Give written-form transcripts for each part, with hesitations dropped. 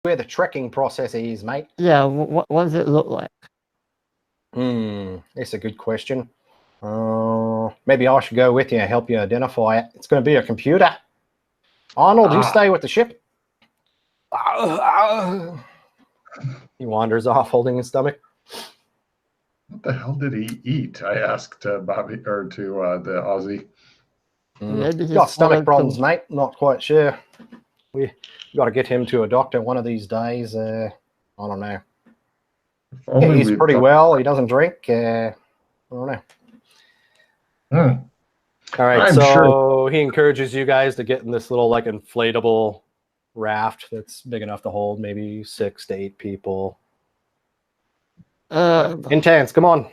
where the trekking process is, mate? Yeah, what does it look like? That's a good question. Maybe I should go with you and help you identify it. It's going to be a computer. Arnold, you stay with the ship. He wanders off, holding his stomach. What the hell did he eat? I asked Bobby or to the Aussie. Got stomach problems, mate. Not quite sure. We got to get him to a doctor one of these days. I don't know. He's pretty well. He doesn't drink. I don't know. All right, so he encourages you guys to get in this little like inflatable raft that's big enough to hold maybe 6 to 8 people. Intense, come on.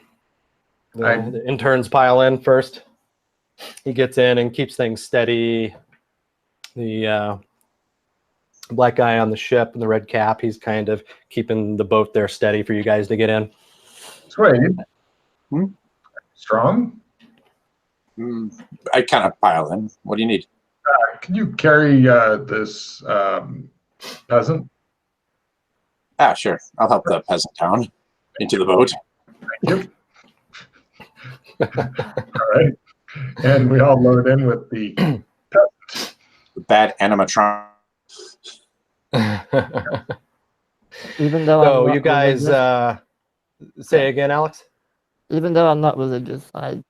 The interns pile in first. He gets in and keeps things steady. The black guy on the ship in the red cap, he's kind of keeping the boat there steady for you guys to get in. Sweet. Strong? I kind of pile in. What do you need? Can you carry this peasant? Sure. I'll help the peasant down into the boat. Thank you. All right. And we all load in with the peasant. The bad animatronic. Even though you guys say again, Alex? Even though I'm not religious, I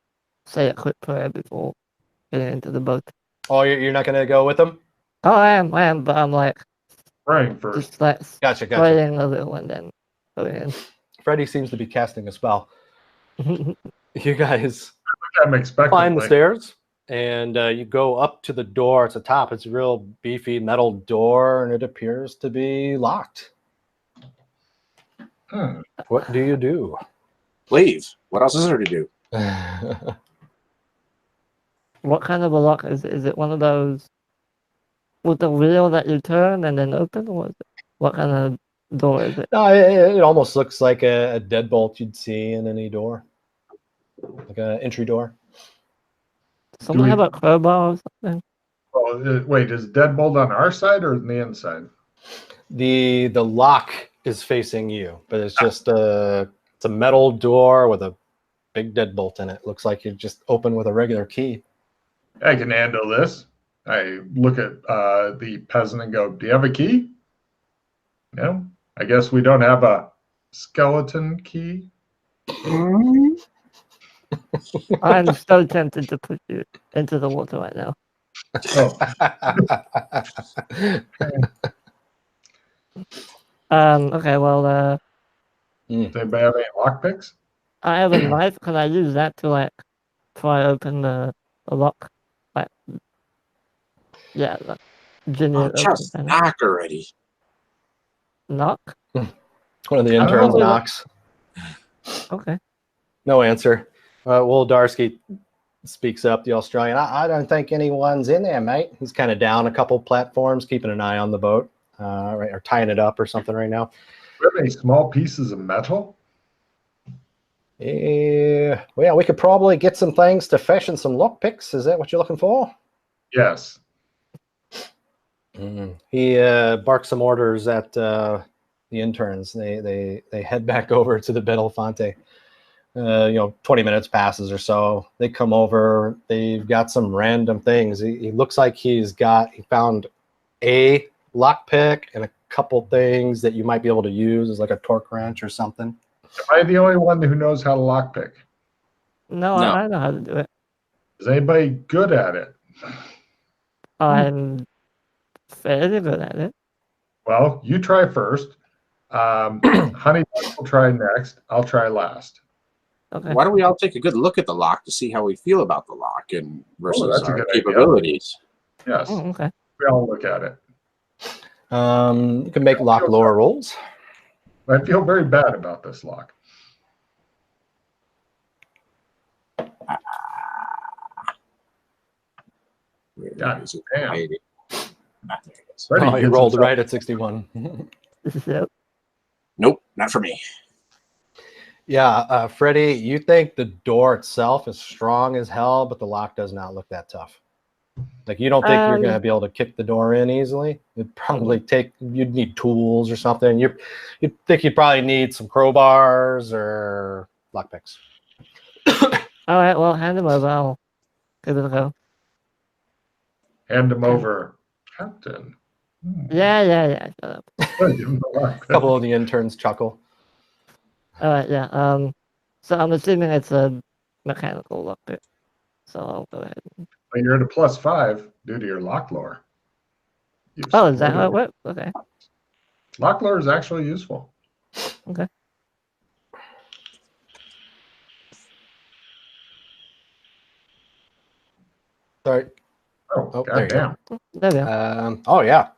say a quick prayer before getting into the boat. Oh, you're not going to go with them? Oh, I am, but I'm like praying first. Just like Gotcha. praying a little and then going in. Freddy seems to be casting a spell. You guys climb the stairs and you go up to the door at the top. It's a real beefy metal door and it appears to be locked. What do you do? Leave. What else is there to do? What kind of a lock is it? Is it one of those with the wheel that you turn and then open? Or is it, what kind of door is it? No, it almost looks like a deadbolt you'd see in any door. Like an entry door. Someone have a crowbar or something? Oh, wait, is deadbolt on our side or on the inside? The lock is facing you, but it's just it's a metal door with a big deadbolt in it. Looks like you just open with a regular key. I can handle this. I look at the peasant and go, do you have a key? No? I guess we don't have a skeleton key. I'm so tempted to put you into the water right now. Okay, well, does anybody have any lockpicks? I have a knife. Can I use that to like pry open the lock? Like, yeah. Just knock already. Knock? One of the interns knocks. Okay. No answer. Woldarski speaks up, the Australian. I don't think anyone's in there, mate. He's kind of down a couple platforms, keeping an eye on the boat, right, or tying it up or something right now. Do you have any small pieces of metal? Yeah, well, we could probably get some things to fashion some lockpicks. Is that what you're looking for? Yes. He barks some orders at the interns. They head back over to the Bellafante. 20 minutes passes or so. They come over. They've got some random things. He looks like he found a lockpick and a couple things that you might be able to use as like a torque wrench or something. Am I the only one who knows how to lockpick? No, I know how to do it. Is anybody good at it? I'm fairly good at it. Well, you try first. Honey will try next. I'll try last. Okay. Why don't we all take a good look at the lock to see how we feel about the lock and versus our capabilities? Idea. Yes. Okay. We all look at it. You can make lock lore rolls. I feel very bad about this lock. God, damn. You rolled right at 61. Nope, not for me. Yeah, Freddie, you think the door itself is strong as hell, but the lock does not look that tough. Like, you don't think you're going to be able to kick the door in easily? It'd probably you'd need tools or something. You'd think you'd probably need some crowbars or lockpicks. All right, well, hand him over. I'll give it a go. Hand him over, Captain. Yeah. Shut up. A couple of the interns chuckle. All right, yeah. So I'm assuming it's a mechanical lockpick. So I'll go ahead. Well, you're at a +5 due to your lock lore. Oh, is that how it works? Okay. Lock lore is actually useful. Okay. Sorry. Oh, there you go. There we go. Oh yeah.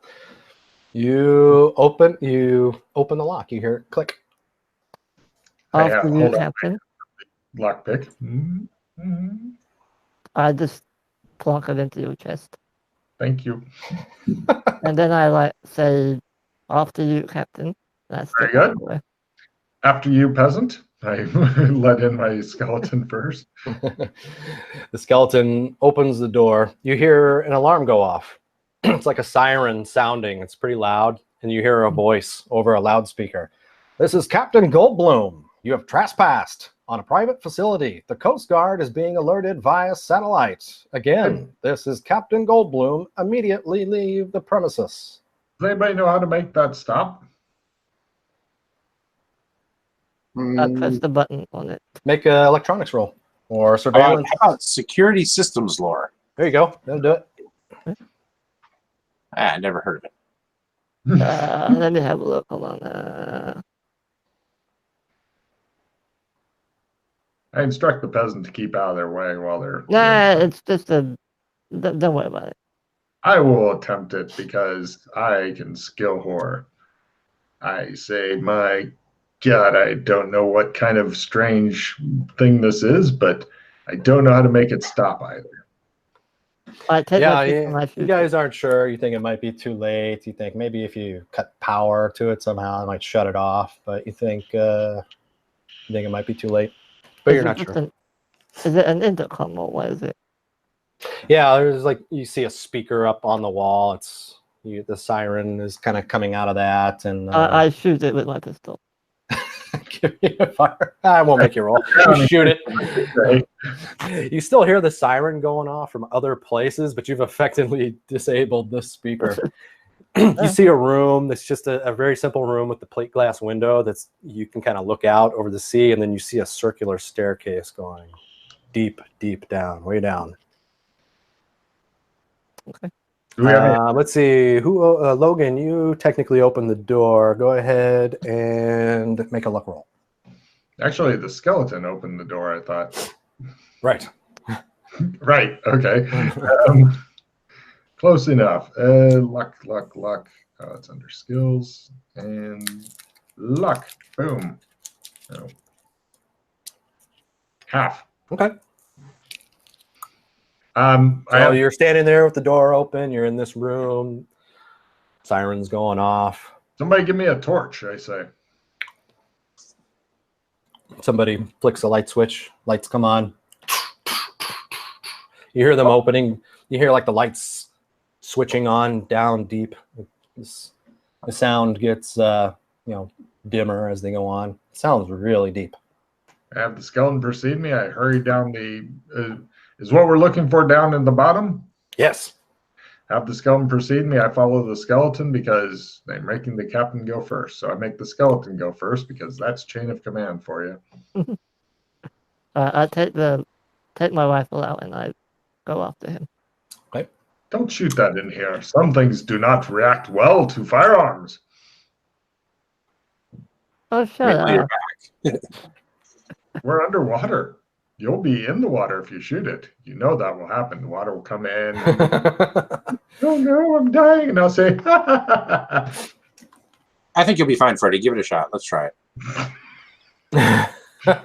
You open the lock. You hear it click. After you, Captain. Lockpick. Mm-hmm. I just plonk it into your chest. Thank you. And then I say, after you, Captain. That's very good. Way. After you, peasant. I let in my skeleton first. The skeleton opens the door. You hear an alarm go off. It's like a siren sounding. It's pretty loud. And you hear a voice over a loudspeaker. This is Captain Goldblum. You have trespassed on a private facility. The Coast Guard is being alerted via satellite. Again, this is Captain Goldblum. Immediately leave the premises. Does anybody know how to make that stop? Press the button on it. Make an electronics roll or surveillance. How about security systems lore? There you go. That'll do it. I never heard of it. Let me have a look. Hold on. I instruct the peasant to keep out of their way while they're... Nah, it's just a... Don't worry about it. I will attempt it because I can skill whore. I say, my God, I don't know what kind of strange thing this is, but I don't know how to make it stop either. You guys aren't sure. You think it might be too late. You think maybe if you cut power to it somehow, it might shut it off. But you think it might be too late. But you're not sure. Is it an intercom or what is it? Yeah, there's like, you see a speaker up on the wall. It's the siren is kind of coming out of that, and I shoot it with my pistol. Give me a fire. I won't make you roll. You shoot it. You still hear the siren going off from other places, but you've effectively disabled the speaker. You see a room that's just a very simple room with the plate glass window that's you can kind of look out over the sea, and then you see a circular staircase going deep down, way down. Okay. Let's see. Logan, you technically opened the door. Go ahead and make a luck roll. Actually, the skeleton opened the door, I thought. Right. Right. Okay. Close enough. Luck. Oh, it's under skills and luck. Boom. Oh. Half. Okay. You're standing there with the door open. You're in this room. Sirens going off. Somebody give me a torch, I say. Somebody flicks a light switch. Lights come on. You hear them opening. You hear like the lights switching on down deep. The sound gets dimmer as they go on. It sounds really deep. I have the skeleton precede me. I hurry down the... is what we're looking for down in the bottom? Yes. Have the skeleton precede me. I follow the skeleton because they're making the captain go first. So I make the skeleton go first because that's chain of command for you. I take my rifle out and I go after him. Okay. Don't shoot that in here. Some things do not react well to firearms. Oh, shut up. We're underwater. You'll be in the water if you shoot it. You know that will happen. The water will come in. And, oh no, I'm dying. And I'll say, I think you'll be fine, Freddie. Give it a shot. Let's try it. All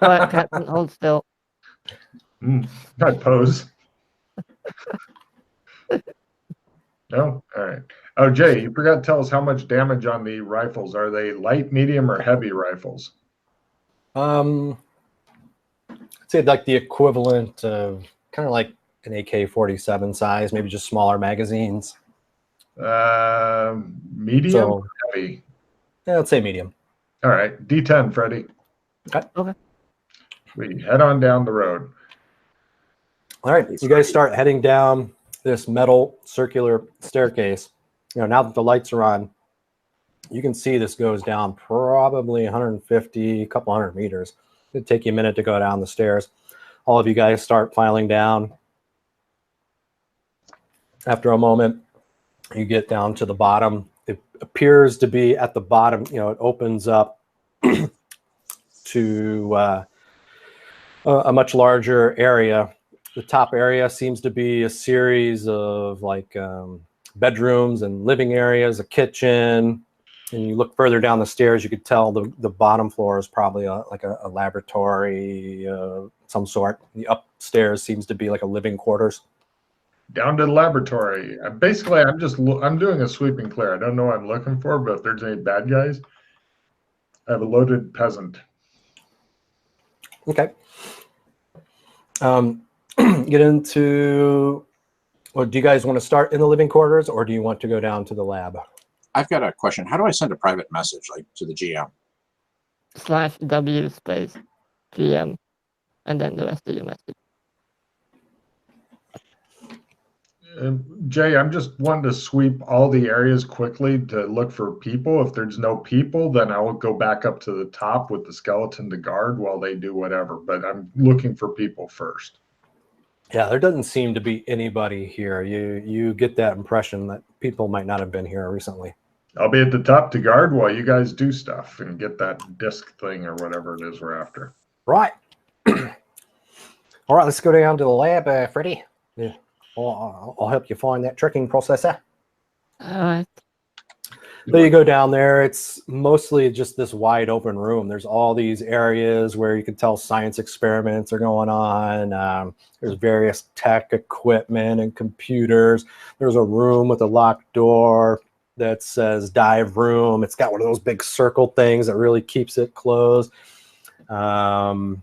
right, Captain, hold still. I pose. No? All right. Oh, Jay, you forgot to tell us how much damage on the rifles. Are they light, medium, or heavy rifles? I'd say like the equivalent of kind of like an AK-47 size, maybe just smaller magazines. Medium So, or heavy? yeah, let's say medium. All right, D10, Freddie. Okay. We head on down the road. All right, you guys start heading down this metal circular staircase. You know, now that the lights are on, you can see this goes down probably 150, a couple hundred meters. It'd take you a minute to go down the stairs. All of you guys start filing down. After a moment, you get down to the bottom. It appears to be at the bottom, you know, it opens up to a much larger area. The top area seems to be a series of like bedrooms and living areas, a kitchen. And you look further down the stairs, you could tell the bottom floor is probably like a laboratory of some sort. The upstairs seems to be like a living quarters. Down to the laboratory. Basically, I'm doing a sweep and clear. I don't know what I'm looking for, but if there's any bad guys, I have a loaded peasant. Okay. Get into, or do you guys want to start in the living quarters, or do you want to go down to the lab? I've got a question. How do I send a private message, like to the GM? /W space GM, and then the rest of your message. Jay, I'm just wanting to sweep all the areas quickly to look for people. If there's no people, then I will go back up to the top with the skeleton to guard while they do whatever. But I'm looking for people first. Yeah, there doesn't seem to be anybody here. You get that impression that people might not have been here recently. I'll be at the top to guard while you guys do stuff and get that disc thing or whatever it is we're after. Right. All right, let's go down to the lab, Freddie. Yeah. I'll help you find that tracking processor. All right. So you go down there. It's mostly just this wide open room. There's all these areas where you can tell science experiments are going on. There's various tech equipment and computers. There's a room with a locked door that says dive room. It's got one of those big circle things that really keeps it closed. Yeah,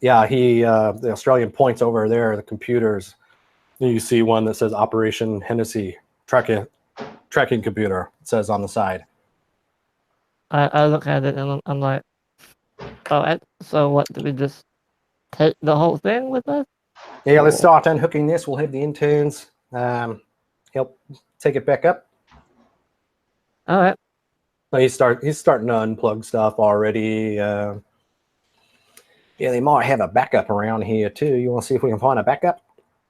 the Australian points over there, the computers. You see one that says Operation Hennessy tracking computer, it says on the side. I look at it and I'm like, oh, so what, do we just take the whole thing with us? Yeah, let's start unhooking this. We'll have the interns help take it back up. All right. So he's starting to unplug stuff already. Yeah, they might have a backup around here too. You want to see if we can find a backup?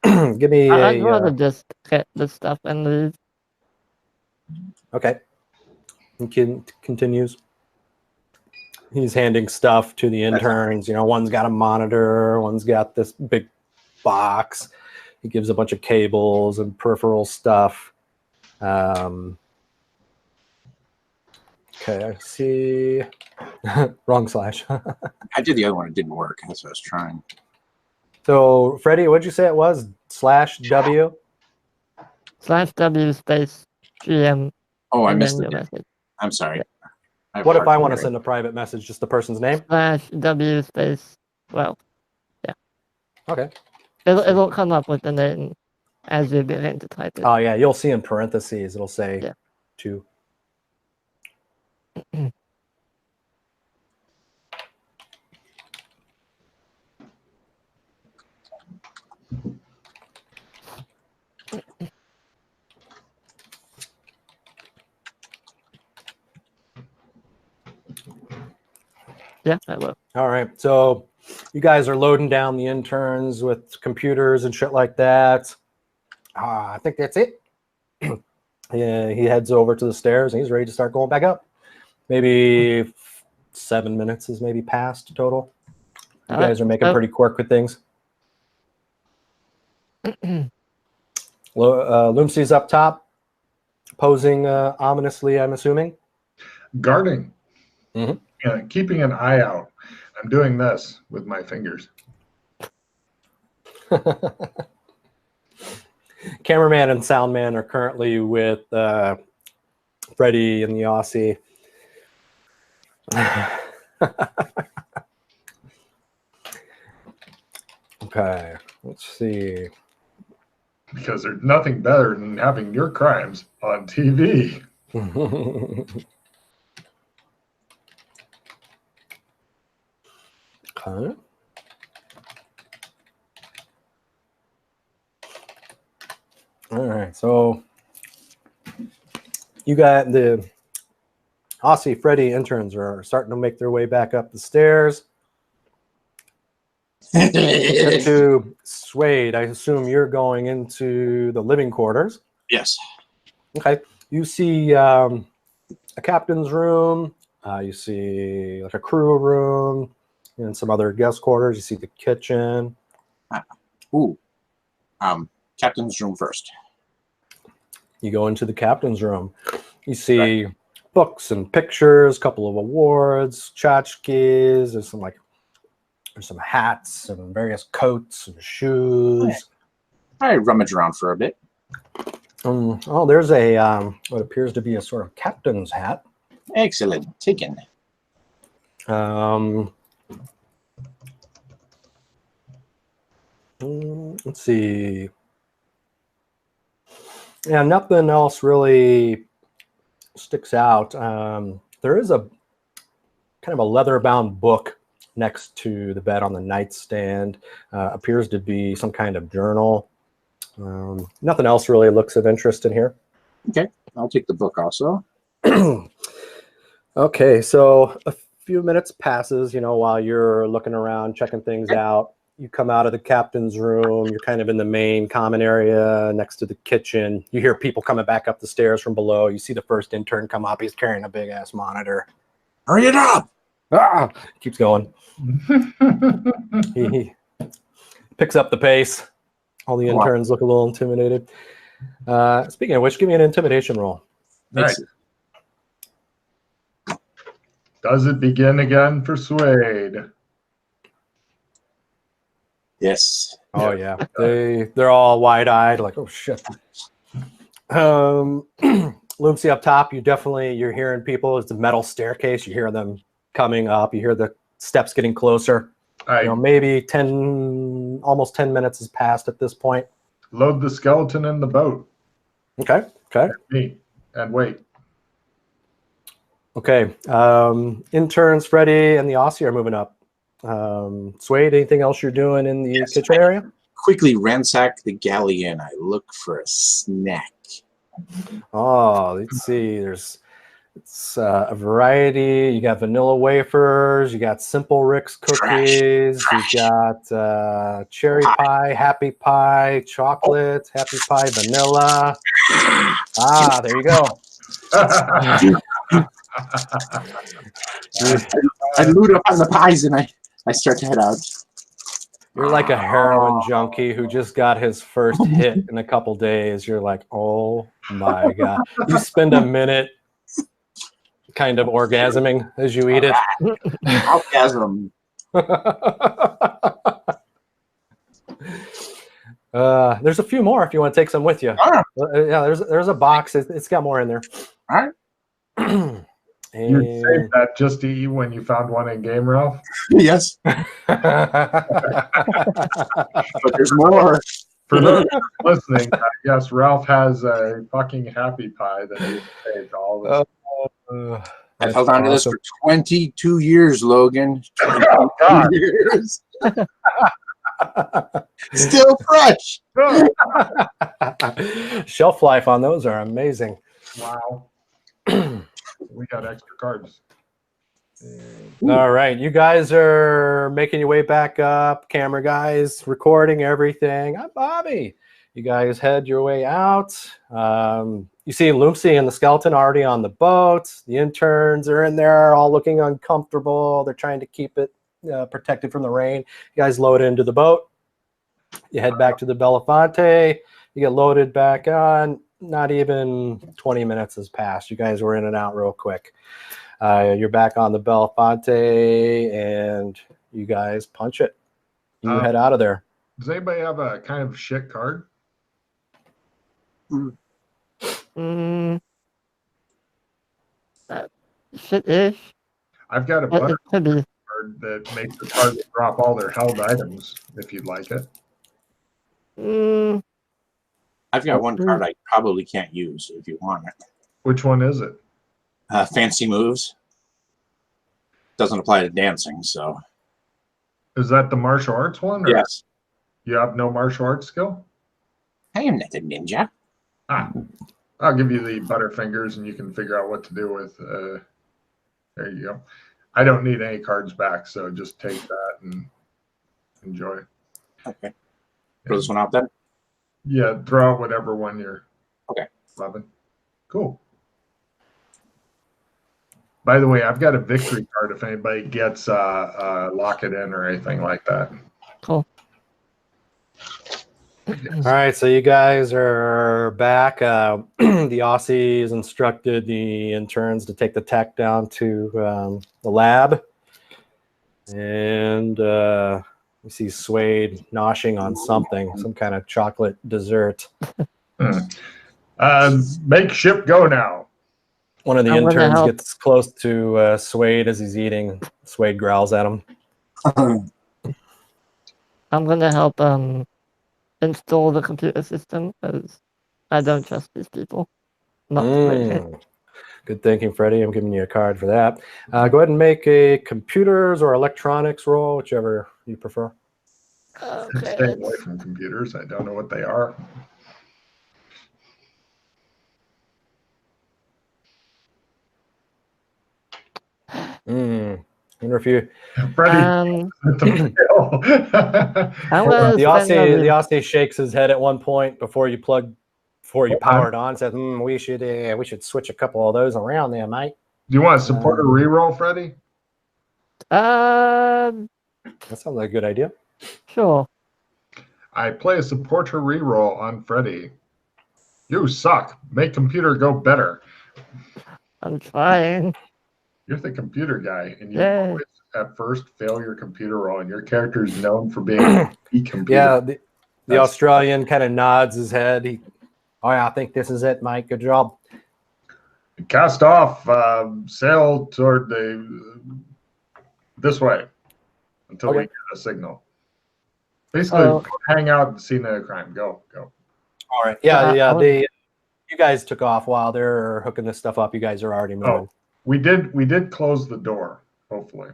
Give me I'd rather just get the stuff and leave. Okay. He continues. He's handing stuff to the interns. You know, one's got a monitor, one's got this big box. He gives a bunch of cables and peripheral stuff. Okay, I see. Wrong slash. I did the other one. It didn't work. That's what I was trying. So, Freddie, what'd you say it was? /W? /W space GM. Oh, I and missed then it. your message. I'm sorry. Yeah. What if I want to send a private message, just the person's name? /W space, well, yeah. Okay. It'll come up with the name as you begin to type it. Oh, yeah, you'll see in parentheses, it'll say 2. Yeah, I will. All right, so you guys are loading down the interns with computers and shit like that. I think that's it. Yeah, he heads over to the stairs and he's ready to start going back up. Maybe 7 minutes is maybe past total. You guys are making pretty quick with things. Loomsy's up top, posing ominously, I'm assuming. Guarding. Mm-hmm. Yeah, keeping an eye out. I'm doing this with my fingers. Cameraman and soundman are currently with Freddie and the Aussie. Okay, Let's see. Because there's nothing better than having your crimes on TV. Okay. All right, so you got the Aussie Freddy interns are starting to make their way back up the stairs. Get to Suede. I assume you're going into the living quarters. Yes. Okay. You see a captain's room. You see like a crew room and some other guest quarters. You see the kitchen. Captain's room first. You go into the captain's room. You see books and pictures, a couple of awards, tchotchkes. There's some hats and various coats and shoes. I rummage around for a bit. There's a what appears to be a sort of captain's hat. Excellent. Taken. Let's see. Yeah, nothing else really sticks out. There is a kind of a leather-bound book next to the bed on the nightstand. Appears to be some kind of journal. Nothing else really looks of interest in here. Okay, I'll take the book also. Okay, so a few minutes passes, while you're looking around, checking things out. You come out of the captain's room. You're kind of in the main common area next to the kitchen. You hear people coming back up the stairs from below. You see the first intern come up. He's carrying a big-ass monitor. Hurry it up! Keeps going. He picks up the pace. All the interns look a little intimidated. Speaking of which, give me an intimidation roll. Right. Does it begin again for Suede? Yes. Oh yeah, they're all wide-eyed, like, oh shit. Lucy up top, you're hearing people. It's a metal staircase. You hear them coming up. You hear the steps getting closer. Maybe almost 10 minutes has passed at this point. Load the skeleton in the boat. Okay. And wait. Okay. Interns Freddy and the Aussie are moving up. Suede, anything else you're doing in the kitchen area? Quickly ransack the galleon. I look for a snack. Oh, let's see. It's a variety. You got vanilla wafers. You got Simple Rick's cookies. Trash. You got cherry pie, happy pie, chocolate, happy pie, vanilla. There you go. I loot up on the pies and I start to head out. You're like a heroin junkie who just got his first hit in a couple days. You're like, oh my God. You spend a minute kind of orgasming as you eat it. Orgasm. There's a few more if you want to take some with you. Yeah, there's a box. It's got more in there. All right. You saved that just to eat when you found one in game, Ralph? Yes. But there's more. For those listening, yes, Ralph has a fucking happy pie that he saved all this. I've held on to this for 22 years, Logan. 22 years. Still fresh. Shelf life on those are amazing. Wow. We got extra cards. All right, you guys are making your way back up. Camera guys, recording everything. I'm Bobby. You guys head your way out. You see Lucy and the skeleton already on the boat. The interns are in there, all looking uncomfortable. They're trying to keep it protected from the rain. You guys load into the boat. You head back to the Belafonte. You get loaded back on. Not even 20 minutes has passed. You guys were in and out real quick. You're back on the Belafonte, and you guys punch it. You head out of there. Does anybody have a kind of shit card? Shit-ish. I've got a butter card that makes the target drop all their held items, if you'd like it. I've got one card I probably can't use if you want it. Which one is it? Fancy moves. Doesn't apply to dancing, so. Is that the martial arts one? Or Yes. You have no martial arts skill? I am not a ninja. I'll give you the Butterfingers, and you can figure out what to do with. There you go. I don't need any cards back, so just take that and enjoy. Okay. Throw this one out then? Yeah, throw out whatever one you're loving. Cool. By the way, I've got a victory card if anybody gets lock it in or anything like that. Cool. All right, so you guys are back. The Aussies instructed the interns to take the tech down to the lab. And we see Suede noshing on something, some kind of chocolate dessert. Make ship go now. One of the interns gets close to Suede as he's eating. Suede growls at him. I'm going to help install the computer system because I don't trust these people. Good thinking, Freddie. I'm giving you a card for that. Go ahead and make a computers or electronics roll, whichever you prefer. Okay. Stay away from computers. I don't know what they are. Wonder if you, Freddie. the Aussie shakes his head at one point before you power it on. And says, "We should switch a couple of those around there, mate." Do you want to support a reroll, Freddie? That sounds like a good idea. Sure. I play a supporter reroll on Freddie. You suck. Make computer go better. I'm trying. You're the computer guy, and you always at first fail your computer roll, and your character is known for being a computer. Yeah, the Australian kind of nods his head. I think this is it, Mike. Good job. Cast off, sail toward this way until we get a signal. Basically, hang out and scene of the crime. Go. All right. Yeah. You guys took off while they're hooking this stuff up. You guys are already moving. Oh, we did close the door. Hopefully.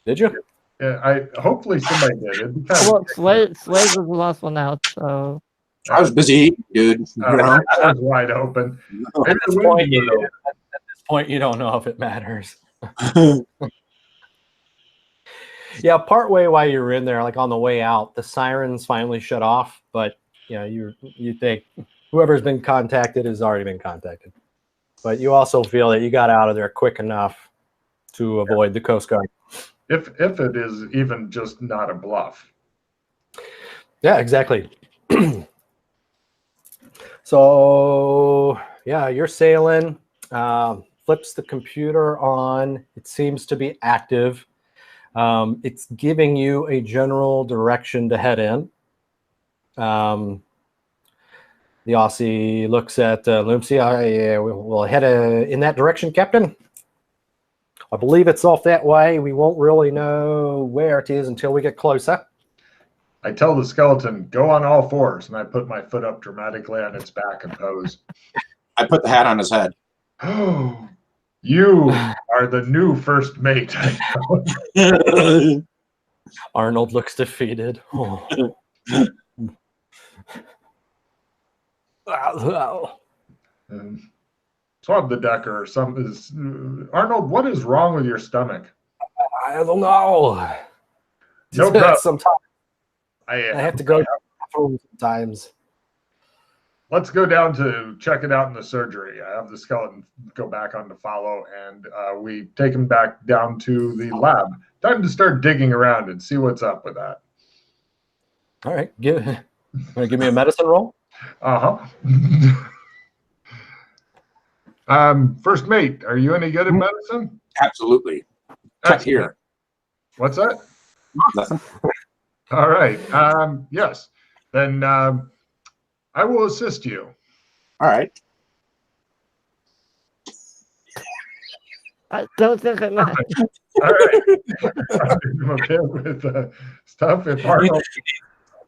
Did you? Yeah. Hopefully somebody did. Slade was the last one out, so. I was busy eating, dude. I was wide open. At this point, you don't know if it matters. Yeah, partway while you were in there, like on the way out, the sirens finally shut off. But you think whoever's been contacted has already been contacted. But you also feel that you got out of there quick enough to avoid the Coast Guard. If it is even just not a bluff. Yeah, exactly. So yeah, you're sailing. Flips the computer on. It seems to be active. It's giving you a general direction to head in. The Aussie looks at Loomsy. We'll head in that direction, Captain. I believe it's off that way. We won't really know where it is until we get closer. I tell the skeleton, go on all fours, and I put my foot up dramatically on its back and pose. I put the hat on his head. Oh, you are the new first mate. Arnold looks defeated. Oh. Swab the decker or something. Arnold, what is wrong with your stomach? I don't know. No problem. Sometimes I have to go sometimes. Let's go down to check it out in the surgery. I have the skeleton go back on to follow, and we take him back down to the lab. Time to start digging around and see what's up with that. All right. Give me a medicine roll? First mate, are you any good at medicine? Absolutely. Check here. What's that? Nothing. All right. Yes. Then I will assist you. All right. I don't think it matters. All right. I'm okay with stuff. If Arnold,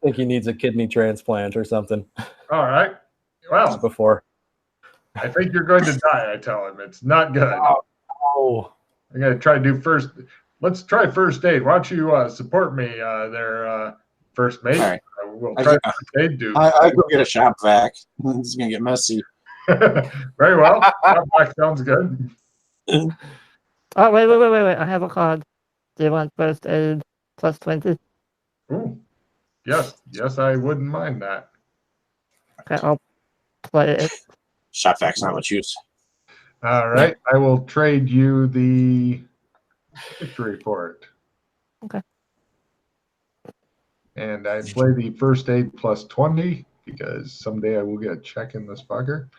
think he needs a kidney transplant or something. All right. Well, Before. I think you're going to die, I tell him. It's not good. Oh. I'm going to try to do first. Let's try first aid. Why don't you support me there, first mate? All right. We'll try first aid dude. I go get a shop vac. This is going to get messy. Very well. That sounds good. Oh, wait. I have a card. Do you want first aid plus 20? Ooh. Yes, I wouldn't mind that. Okay, I'll play it. Shop vac's not much use. All right. I will trade you the victory for it. Okay. And I play the first aid plus 20 because someday I will get a check in this fucker.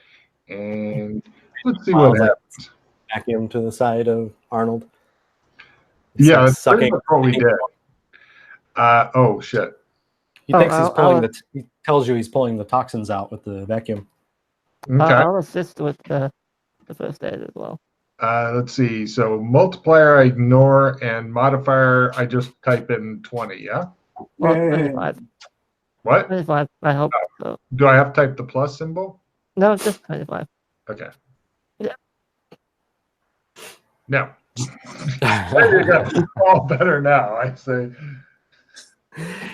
And let's see what happens. Vacuum to the side of Arnold. Yeah, that's sucking. pretty much what we did. Oh shit. He thinks he's pulling he tells you he's pulling the toxins out with the vacuum. Okay. I'll assist with the first aid as well. Let's see. So multiplier I ignore and modifier I just type in 20, yeah? Or 25. What? 25, I hope so. Do I have to type the plus symbol? No, just 25. Okay. Yeah. No. There you go. All better now, I say.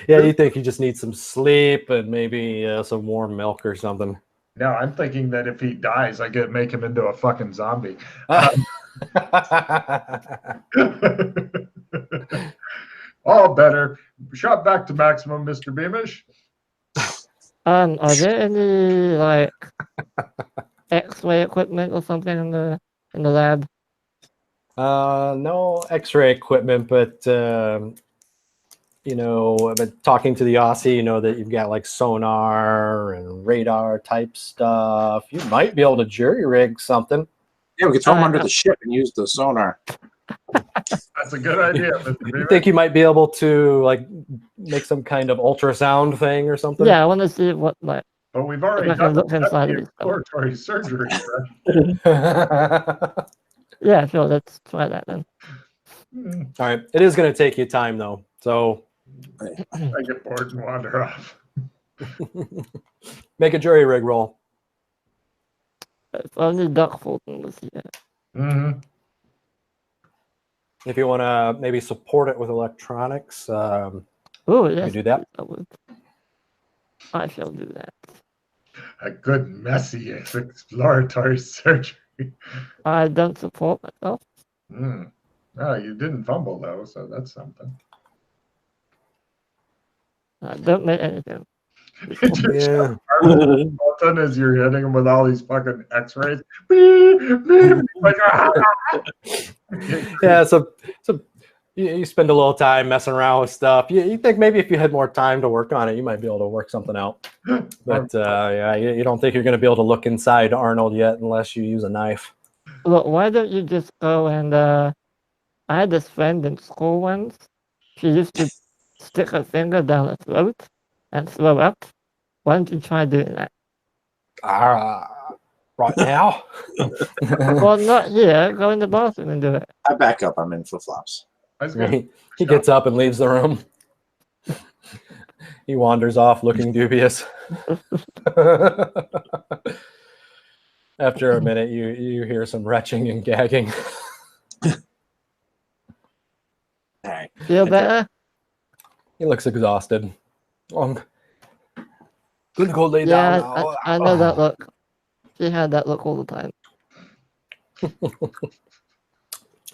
Yeah, you think he just needs some sleep and maybe some warm milk or something. No, I'm thinking that if he dies, I could make him into a fucking zombie. All better. Shot back to maximum, Mr. Beamish. Are there any like X-ray equipment or something in the lab? No X-ray equipment, but you know, I've been talking to the Aussie. You know that you've got like sonar and radar type stuff. You might be able to jury rig something. Yeah, we could throw them under the ship and use the sonar. That's a good idea, Mr. Beamish. You think you might be able to like make some kind of ultrasound thing or something? Yeah, I want to see what like. But we've already I can done look inside of the his exploratory surgery. Right? Yeah, sure. Let's try that then. All right. It is going to take you time though. So I get bored and wander off. make a jury rig roll. If only Duck Fulton was here. Mm-hmm. If you want to maybe support it with electronics, Oh, yes. you do that. I shall do that. A good messy exploratory surgery. I don't support myself. Oh, you didn't fumble though, so that's something. I don't make anything. Yeah. All of a sudden, as you're hitting him with all these fucking X-rays, like, Yeah. So you spend a little time messing around with stuff. You think maybe if you had more time to work on it, you might be able to work something out. But yeah, you don't think you're going to be able to look inside Arnold yet unless you use a knife. Look, why don't you just go and I had this friend in school once. She used to stick her finger down her throat and throw up. Why don't you try doing that? Right now? Well, not here. Go in the bathroom and do it. I back up. I'm in flip-flops. He gets up and leaves the room. He wanders off looking dubious. After a minute, you hear some retching and gagging. All right. Feel better? He looks exhausted. I'm gonna go lay Yeah, down now. I know that look. She had that look all the time.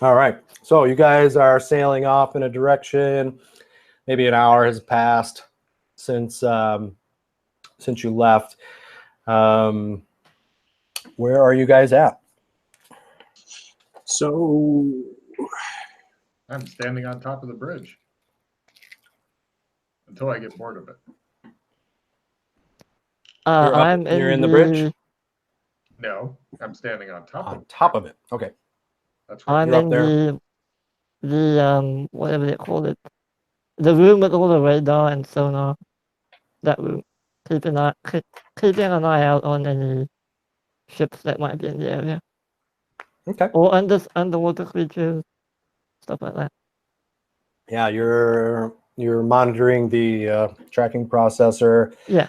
All right. So you guys are sailing off in a direction. Maybe an hour has passed since you left. Where are you guys at? So I'm standing on top of the bridge until I get bored of it. You're in the bridge? No, I'm standing on top. On top of it. Okay. That's right. I'm You're up in the whatever they call it, the room with all the radar and sonar. That room, keeping an eye out on any ships that might be in the area, Okay. or underwater creatures, stuff like that. Yeah, you're you're monitoring the tracking processor. Yeah.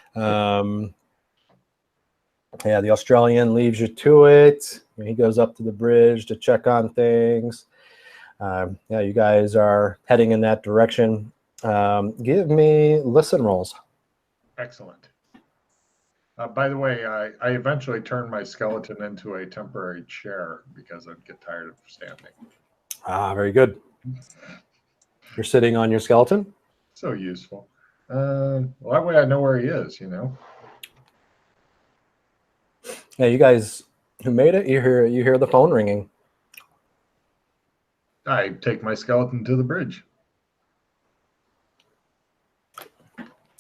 Yeah, the Australian leaves you to it. He goes up to the bridge to check on things. Yeah, you guys are heading in that direction. Give me listen rolls. Excellent. By the way, I eventually turned my skeleton into a temporary chair because I'd get tired of standing. Ah, very good. You're sitting on your skeleton? So useful. Well, that way I know where he is, you know. Yeah, you guys who made it, you hear the phone ringing. I take my skeleton to the bridge.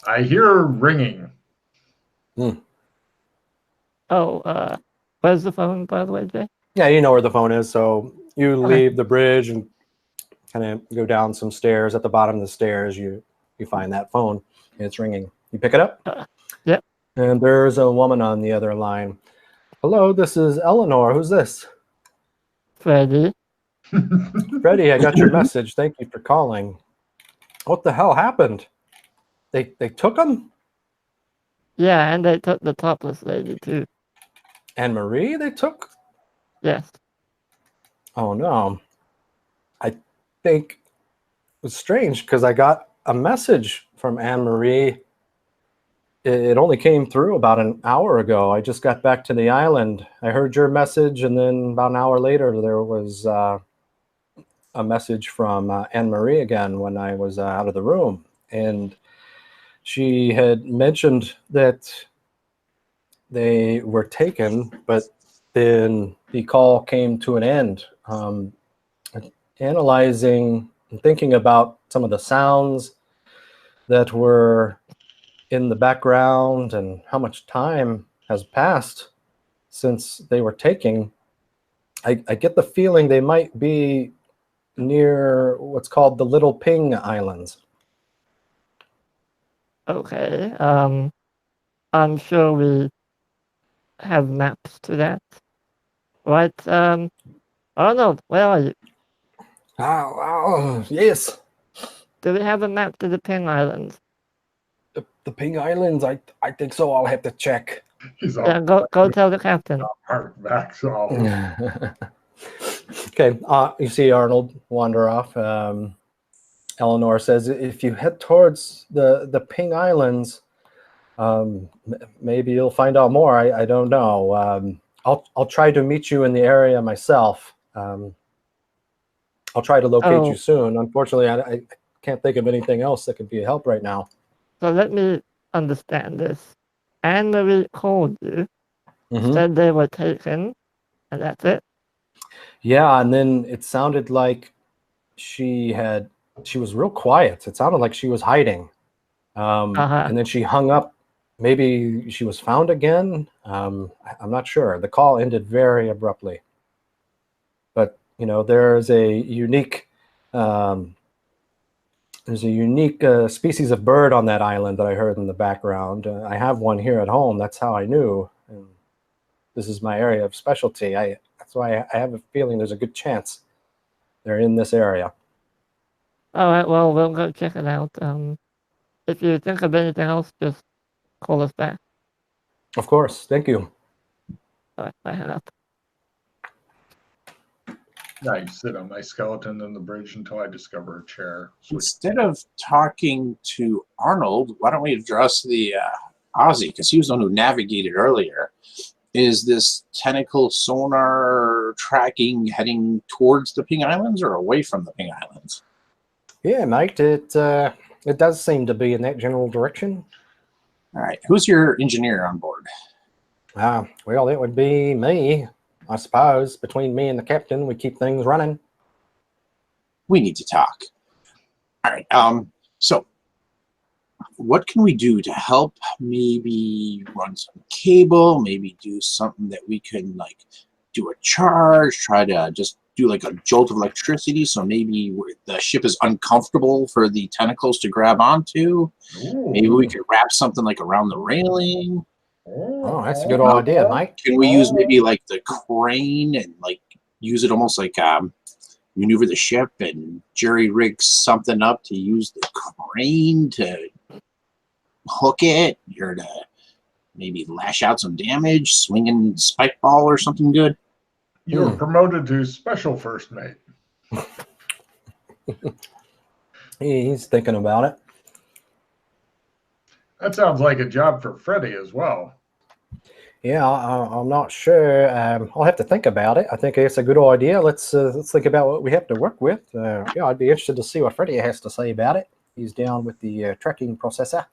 I hear ringing. Oh, where's the phone, by the way, Jay? Yeah, you know where the phone is. So you leave the bridge and kind of go down some stairs. At the bottom of the stairs, you find that phone, and it's ringing. You pick it up? Yep. And there's a woman on the other line. Hello, this is Eleanor. Who's this? Freddy. Freddie, I got your message. Thank you for calling. What the hell happened? They took him? Yeah, and they took the topless lady, too. Anne Marie they took? Yes. Oh, no. I think it was strange because I got a message from Anne Marie. It only came through about an hour ago. I just got back to the island. I heard your message, and then about an hour later, there was a message from Anne Marie again when I was out of the room. And she had mentioned that they were taken, but then the call came to an end. Analyzing and thinking about some of the sounds that were in the background and how much time has passed since they were taken, I get the feeling they might be near what's called the Little Ping Islands. Okay. I'm sure we have maps to that. Right? Arnold, where are you? Oh, yes. Do we have a map to the Ping Islands? The Ping Islands, I think so. I'll have to check. He's all Yeah, go tell the captain. hard backs all. Okay, you see Arnold wander off. Eleanor says, if you head towards the Ping Islands, maybe you'll find out more. I don't know. I'll try to meet you in the area myself. I'll try to locate you soon. Unfortunately, I can't think of anything else that could be a help right now. So let me understand this. Anne Marie called you, said they were taken, and that's it? Yeah, and then it sounded like she was real quiet. It sounded like she was hiding. And then she hung up. Maybe she was found again. I'm not sure. The call ended very abruptly. But there's a unique species of bird on that island that I heard in the background. I have one here at home. That's how I knew. And this is my area of specialty. That's why I have a feeling there's a good chance they're in this area. All right, well, we'll go check it out. If you think of anything else, just call us back. Of course. Thank you. All right, I hang up. I sit on my skeleton in the bridge until I discover a chair. Instead of talking to Arnold, why don't we address the Aussie, because he was the one who navigated earlier. Is this tentacle sonar tracking heading towards the Ping Islands or away from the Ping Islands? Yeah, mate, it does seem to be in that general direction. All right, who's your engineer on board? Well, it would be me, I suppose. Between me and the captain, we keep things running. We need to talk. All right, so what can we do to help? Maybe run some cable, maybe do something that we can do a charge, try to just do like a jolt of electricity, so maybe the ship is uncomfortable for the tentacles to grab onto. Ooh. Maybe we could wrap something around the railing. Oh, that's a good idea, Mike. Can we use maybe the crane and use it almost like maneuver the ship and jury rig something up to use the crane to hook it, or to maybe lash out some damage, swinging spike ball or something good? You're promoted to special first mate. He's thinking about it. That sounds like a job for Freddie as well. Yeah, I'm not sure. I'll have to think about it. I think it's a good idea. Let's think about what we have to work with. Yeah, I'd be interested to see what Freddie has to say about it. He's down with the tracking processor.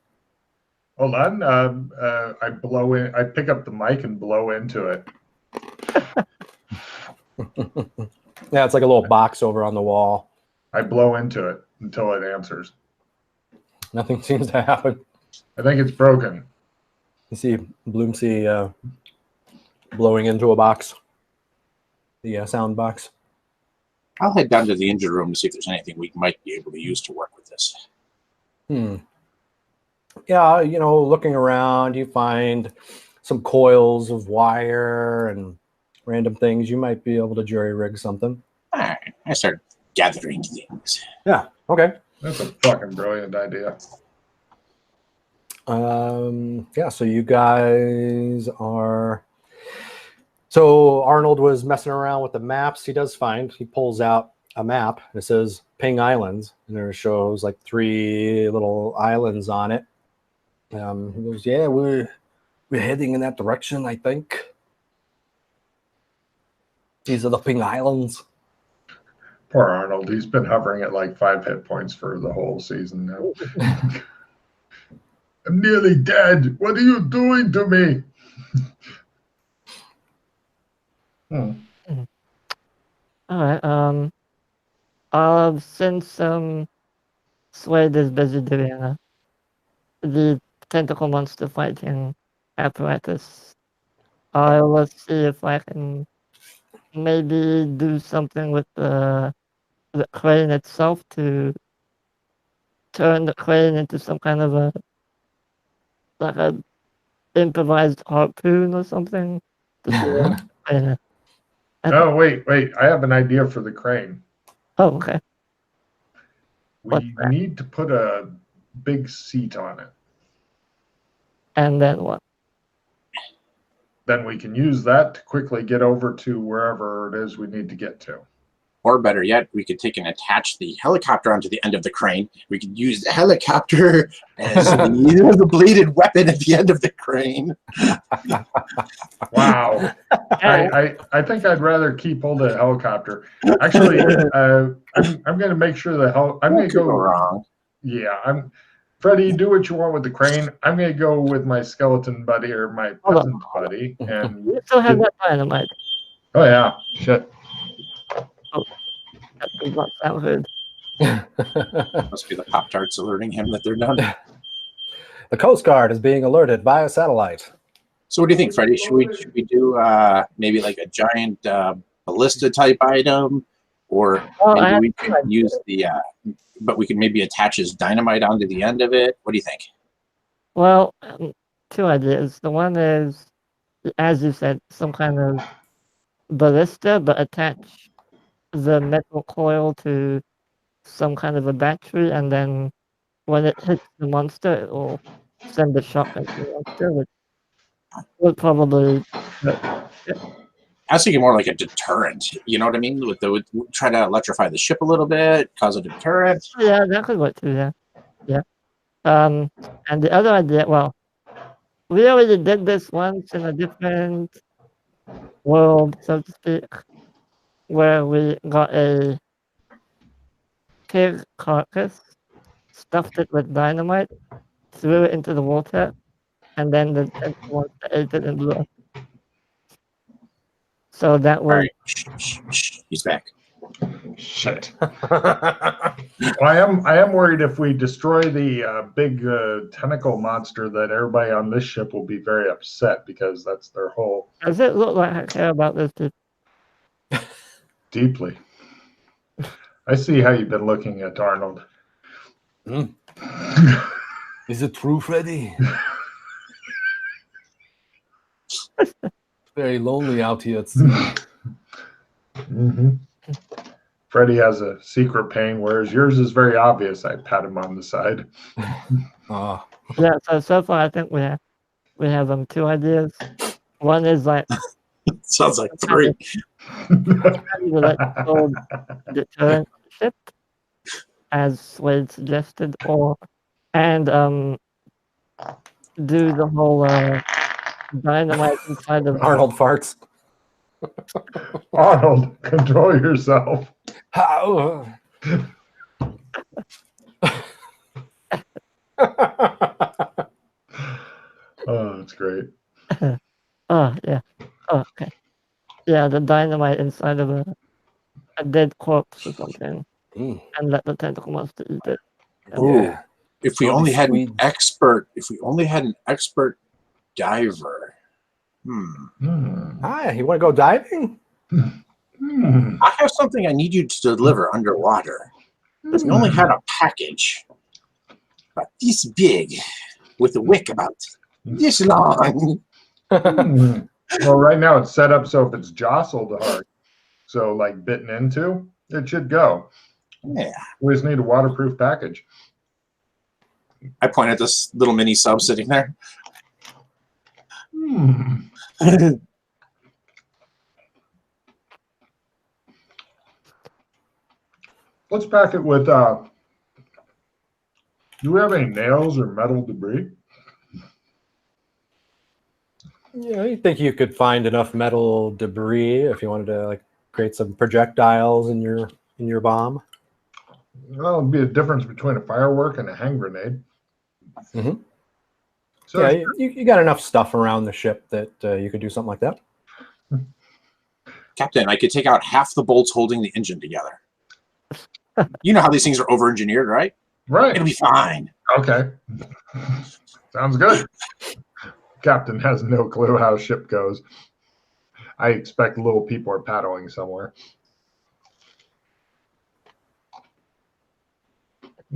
Hold on. I blow in. I pick up the mic and blow into it. Yeah, it's like a little box over on the wall. I blow into it until it answers. Nothing seems to happen. I think it's broken. You see Bloomsy blowing into a box, the sound box. I'll head down to the engine room to see if there's anything we might be able to use to work with this. Yeah, looking around, you find some coils of wire and random things. You might be able to jury rig something. All right, I start gathering things. Yeah, okay. That's a fucking brilliant idea. Yeah, so you guys are... So Arnold was messing around with the maps. He pulls out a map. It says Ping Islands, and there shows like 3 little islands on it. He goes, yeah, we're heading in that direction, I think. These are the Ping Islands. Poor Arnold. He's been hovering at like 5 hit points for the whole season now. I'm nearly dead. What are you doing to me? All right. Since Slade is busy doing the tentacle monster fighting apparatus, I will see if I can maybe do something with the crane itself to turn the crane into some kind of a improvised harpoon or something. Oh, wait. I have an idea for the crane. Oh, okay. We need to put a big seat on it. And then what? Then we can use that to quickly get over to wherever it is we need to get to. Or better yet, we could take and attach the helicopter onto the end of the crane. We could use the helicopter as the bladed weapon at the end of the crane. Wow. I think I'd rather keep hold of the helicopter. Actually, I'm going to make sure I'm going to go wrong. Yeah, Freddie, do what you want with the crane. I'm going to go with my skeleton buddy or my peasant buddy. And You still have that dynamite. Oh, yeah. Shit. That does not sound good. Must be the Pop-Tarts alerting him that they're done. The Coast Guard is being alerted via satellite. So what do you think, Freddie? Should we do maybe like a giant ballista type item? Or maybe we could use but we could maybe attach his dynamite onto the end of it? What do you think? Well, 2 ideas. The one is, as you said, some kind of ballista, but attach the metal coil to some kind of a battery, and then when it hits the monster, it will send a shock into the monster, which would probably... I was thinking more like a deterrent. You know what I mean? Try to electrify the ship a little bit, cause a deterrent. Yeah, that could work too, yeah. And the other idea, well, we already did this once in a different world, so to speak, where we got a pig carcass, stuffed it with dynamite, threw it into the water, and then the monster ate it and blew up. So that was... All right. Shh. He's back. Shit. Well, I am worried if we destroy the big tentacle monster that everybody on this ship will be very upset because that's their whole... Does it look like I care about this? Deeply. I see how you've been looking at Arnold. Is it true, Freddie? Very lonely out here. Mm-hmm. Freddie has a secret pain, whereas yours is very obvious. I pat him on the side. Oh, Yeah, so far I think we have 2 ideas. One is like Sounds like 3. like called deterrent ship, as Wade suggested, and do the whole dynamite inside of Arnold farts. Arnold, control yourself. How? Oh, that's great. Oh yeah. Oh, okay. Yeah, the dynamite inside of a dead corpse or something, Mm. and let the tentacle monster eat it. Yeah. If we All only these had an Swedes. expert, diver. Hi, you want to go diving? I have something I need you to deliver underwater. If we only had a package about this big, with a wick about this long. Well, right now it's set up so if it's jostled hard, so like bitten into, it should go. Yeah. We just need a waterproof package. I point at this little mini sub sitting there. Let's pack it with, do we have any nails or metal debris? Yeah, you think you could find enough metal debris if you wanted to like create some projectiles in your bomb? Well, it'd be a difference between a firework and a hand grenade. Mhm. So Yeah, you got enough stuff around the ship that you could do something like that. Captain, I could take out half the bolts holding the engine together. You know how these things are over-engineered, right? right. It'll be fine. Okay. Sounds good. Captain has no clue how a ship goes. I expect little people are paddling somewhere.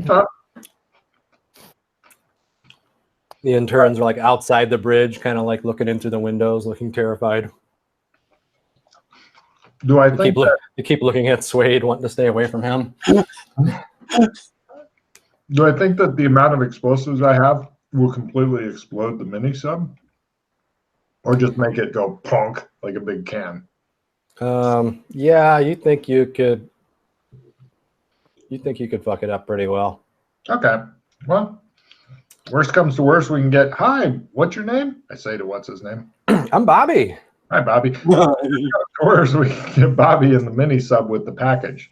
Okay. The interns are like outside the bridge, kind of like looking into the windows, looking terrified. Do I You think you keep looking at Suede, wanting to stay away from him. do I think that the amount of explosives I have will completely explode the mini sub? Or just make it go punk like a big can? Yeah, you think you could fuck it up pretty well. Okay. Well, worst comes to worst, we can get, hi, what's your name? I say to what's his name? I'm Bobby. Hi, Bobby. Worst, we can get Bobby in the mini sub with the package.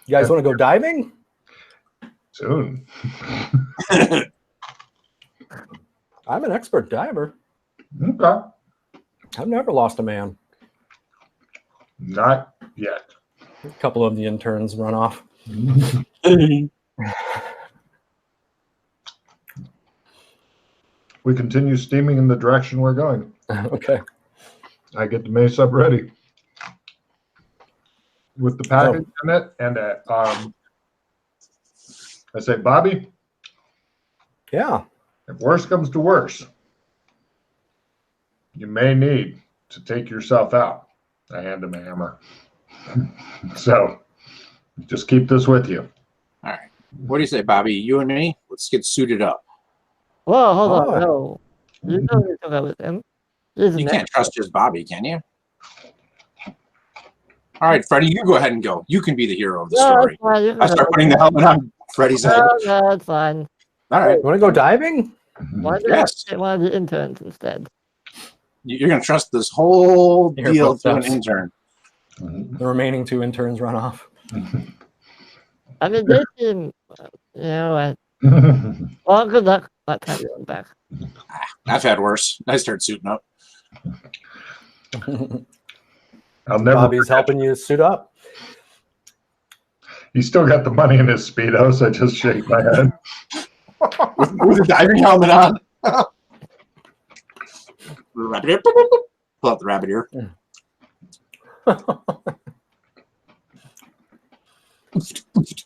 You guys want to go diving? Soon. I'm an expert diver. Okay. I've never lost a man. Not yet. A couple of the interns run off. We continue steaming in the direction we're going. Okay. I get the mini sub ready with the package in it, and I say, Bobby, Yeah. if worst comes to worst, you may need to take yourself out. I hand him a hammer. So just keep this with you. All right. What do you say, Bobby? You and me? Let's get suited up. Whoa, hold Oh. on, no. You don't need to go with him. He's an You can't expert. trust just Bobby, can you? All right, Freddie, you go ahead and go. You can be the hero of the No, story. it's fine. You can I start go. putting the helmet on Freddie's head. No, it's fine. All right. You want to go diving? Why did Yes. I get one of the interns instead? You're going to trust this whole Here, deal to an footsteps. intern. The remaining 2 interns run off. I mean, they seem, well, good luck. Not time to go back. I've had worse. I start suiting up. I'll never. Bobby's helping you suit up. He's still got the money in his Speedo, so I just shake my head. With a diving helmet on. Rabbit ear. Pull out the rabbit ear. All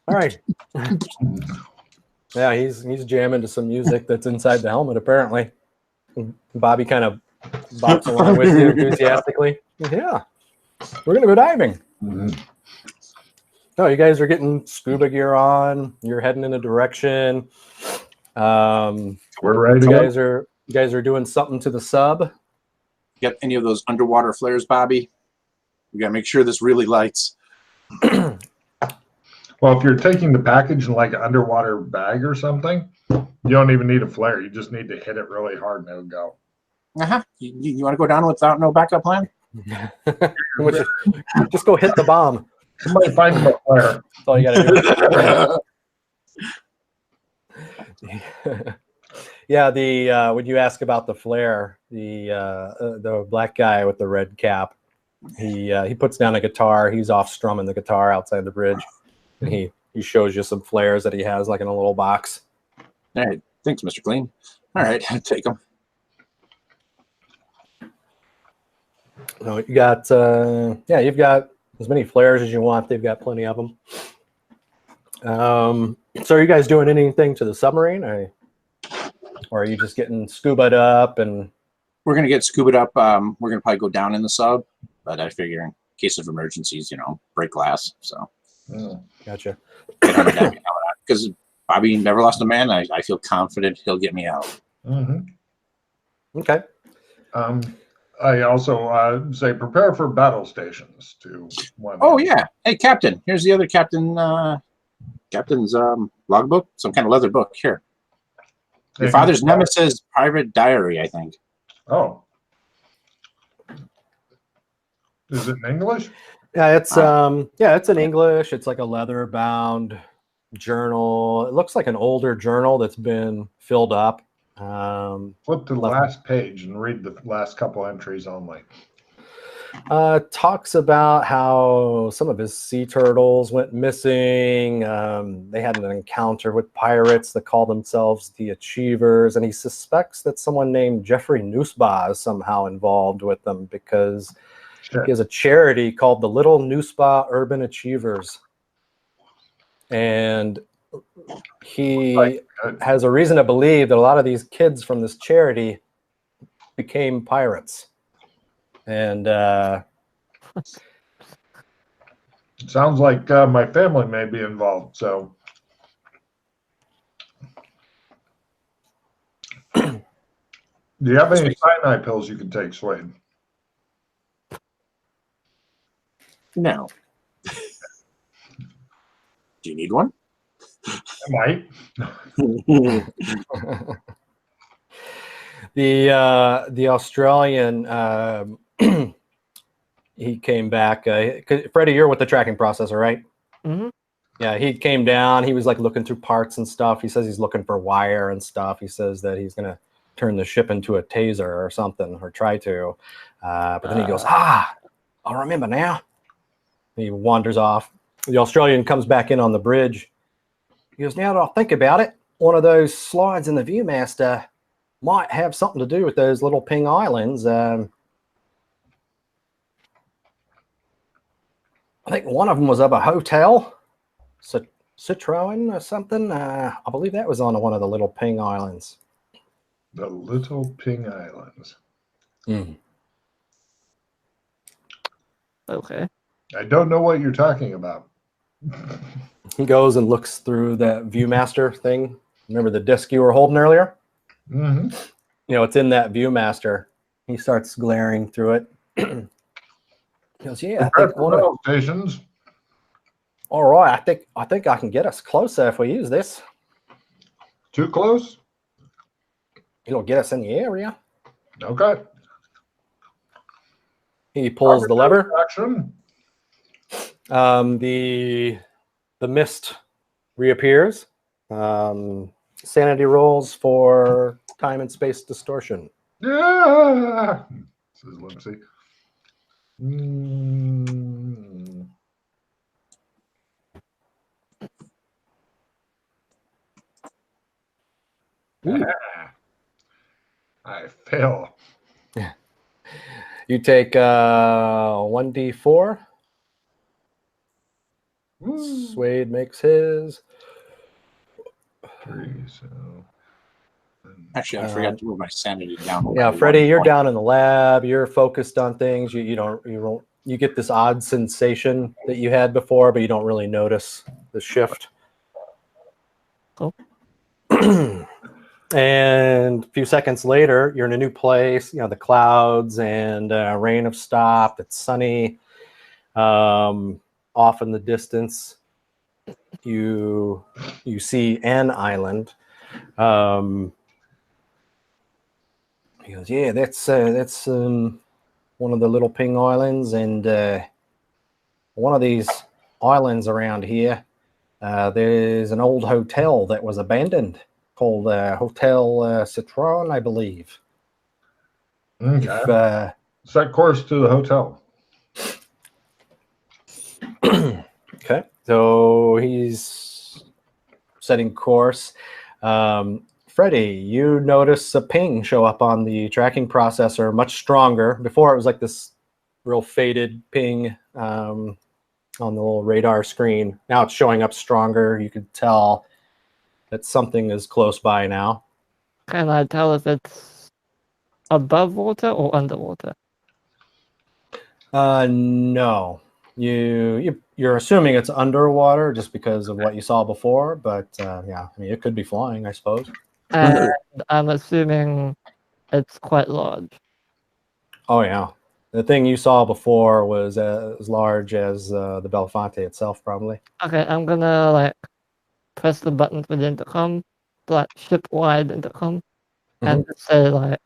right. Yeah, he's jamming to some music that's inside the helmet, apparently. Bobby kind of bops along with you enthusiastically. Yeah. We're gonna go diving. Mhm. No, you guys are getting scuba gear on. You're heading in a direction. We're ready to You go. guys are doing something to the sub. Got any of those underwater flares, Bobby? We gotta make sure this really lights. Well, if you're taking the package in like an underwater bag or something, you don't even need a flare. You just need to hit it really hard and it'll go. You want to go down without no backup plan? Just go hit the bomb. Somebody find him a flare. That's all you gotta do. Yeah, when you ask about the flare, the black guy with the red cap, he puts down a guitar. He's off strumming the guitar outside the bridge, and he shows you some flares that he has like in a little box. All right, thanks, Mr. Clean. All right, take them. So you got you've got as many flares as you want. They've got plenty of them. So are you guys doing anything to the submarine, or are you just getting scubaed up? And We're gonna get scubaed up. We're gonna probably go down in the sub, but I figure in case of emergencies, break glass. So gotcha. Because Bobby never lost a man. I feel confident he'll get me out. Mm-hmm. Okay. I also say prepare for battle stations to one. Oh yeah. Hey, Captain. Here's the other captain. Captain's logbook. Some kind of leather book. Here. Your father's nemesis private diary, I think. Oh. Is it in English? Yeah, it's in English. It's like a leather bound journal. It looks like an older journal that's been filled up. Flip to the last page and read the last couple entries only. Talks about how some of his sea turtles went missing. They had an encounter with pirates that call themselves the Achievers, and he suspects that someone named Jeffrey Nooseba is somehow involved with them because he has a charity called the Little Nooseba Urban Achievers. And he has a reason to believe that a lot of these kids from this charity became pirates. And sounds like my family may be involved. So, do you have any cyanide pills you can take, Swade? No. Do you need one? I might. The Australian he came back. Freddie, you're with the tracking processor, right? Mm-hmm. Yeah, he came down. He was like looking through parts and stuff. He says he's looking for wire and stuff. He says that he's gonna turn the ship into a taser or something, or try to. But then he goes, I'll remember now. He wanders off. The Australian comes back in on the bridge. He goes, now that I think about it, one of those slides in the Viewmaster might have something to do with those little ping islands. I think one of them was of a hotel, Citroen or something. I believe that was on one of the little ping islands. The little ping islands. Mm. Okay. I don't know what you're talking about. He goes and looks through that Viewmaster thing. Remember the disc you were holding earlier? Mm-hmm. It's in that Viewmaster. He starts glaring through it. He goes, yeah, I think one of stations. All right, I think I can get us closer if we use this. Too close? It'll get us in the area. Okay. He pulls the lever. Action. The mist reappears. Sanity rolls for time and space distortion. Yeah. Says Lindsay. I fail. You take 1d4. Swade makes his. 3, so. Actually, I forgot to move my sanity down. Yeah, Freddie, you're down in the lab. You're focused on things. You don't you get this odd sensation that you had before, but you don't really notice the shift. Cool. And a few seconds later, you're in a new place. You know, the clouds and rain have stopped. It's sunny. Off in the distance, you see an island. He goes, yeah, that's one of the little ping islands, and one of these islands around here, there's an old hotel that was abandoned called Hotel Citron, I believe. Okay. Set course to the hotel. Okay, so he's setting course. Freddie, you notice a ping show up on the tracking processor, much stronger. Before it was like this real faded ping on the little radar screen. Now it's showing up stronger. You could tell that something is close by now. Can I tell if it's above water or underwater? No. You're assuming it's underwater just because of what you saw before, but yeah, I mean, it could be flying, I suppose. And I'm assuming it's quite large. Oh yeah, the thing you saw before was as large as the Belfonte itself, probably. Okay, I'm gonna like press the button for the intercom, like ship-wide intercom, and say like